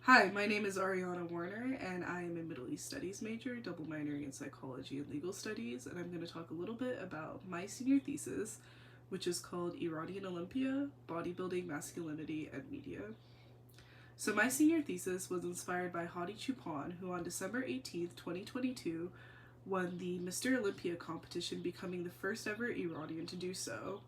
Hi, my name is Arianna Werner, and I am a Middle East Studies major, double minoring in psychology and legal studies, and I'm going to talk a little bit about my senior thesis, which is called Iranian Olympia, Bodybuilding, Masculinity, and Media. So my senior thesis was inspired by Hadi Chupon, who on December 18th, 2022, won the Mr. Olympia competition, becoming the first ever Iranian to do so.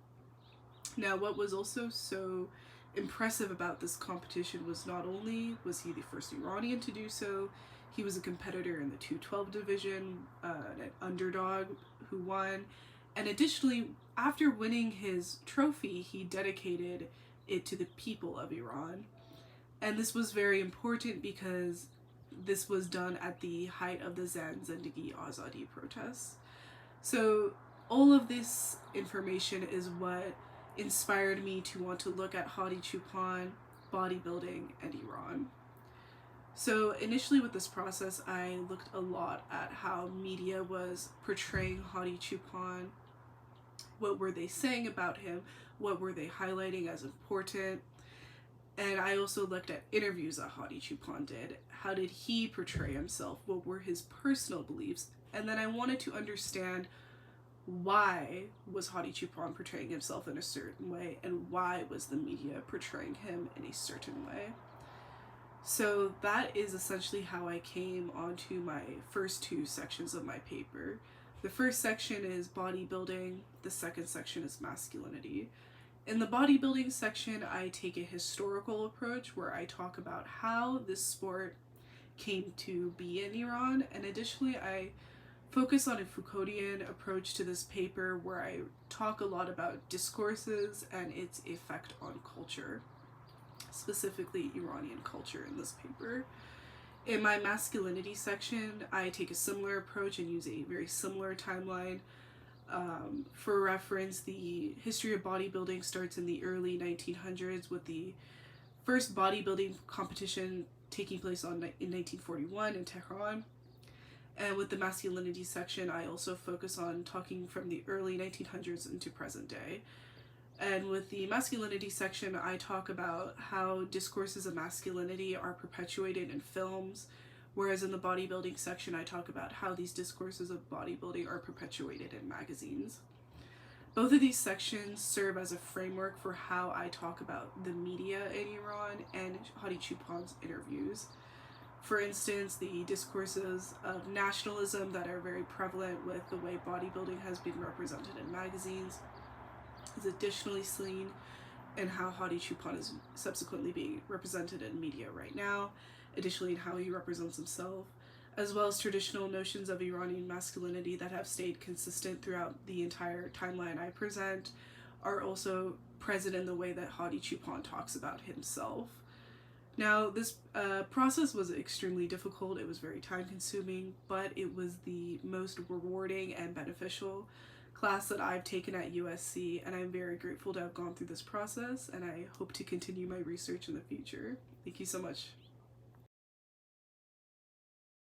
Now, what was also so impressive about this competition was not only was he the first Iranian to do so, he was a competitor in the 212 division, an underdog who won, and additionally, after winning his trophy, he dedicated it to the people of Iran. And this was very important because this was done at the height of the Zan Zendegi Azadi protests. So all of this information is what inspired me to want to look at Hadi Chupon, bodybuilding, and Iran. So initially with this process, I looked a lot at how media was portraying Hadi Chupon. What were they saying about him? What were they highlighting as important? And I also looked at interviews that Hadi Chupon did. How did he portray himself? What were his personal beliefs? And then I wanted to understand why was Hadi Chupon portraying himself in a certain way, and why was the media portraying him in a certain way. So that is essentially how I came onto my first two sections of my paper. The first section is bodybuilding, the second section is masculinity. In the bodybuilding section, I take a historical approach where I talk about how this sport came to be in Iran, and additionally I focus on a Foucauldian approach to this paper where I talk a lot about discourses and its effect on culture, specifically Iranian culture in this paper. In my masculinity section, I take a similar approach and use a very similar timeline. For reference, the history of bodybuilding starts in the early 1900s with the first bodybuilding competition taking place in 1941 in Tehran. And with the masculinity section, I also focus on talking from the early 1900s into present day. And with the masculinity section, I talk about how discourses of masculinity are perpetuated in films, whereas in the bodybuilding section, I talk about how these discourses of bodybuilding are perpetuated in magazines. Both of these sections serve as a framework for how I talk about the media in Iran and Hadi Chupon's interviews. For instance, the discourses of nationalism that are very prevalent with the way bodybuilding has been represented in magazines is additionally seen in how Hadi Chupon is subsequently being represented in media right now, additionally in how he represents himself, as well as traditional notions of Iranian masculinity that have stayed consistent throughout the entire timeline I present are also present in the way that Hadi Chupon talks about himself. Now, this process was extremely difficult. It was very time consuming, but it was the most rewarding and beneficial class that I've taken at USC, and I'm very grateful to have gone through this process, and I hope to continue my research in the future. Thank you so much.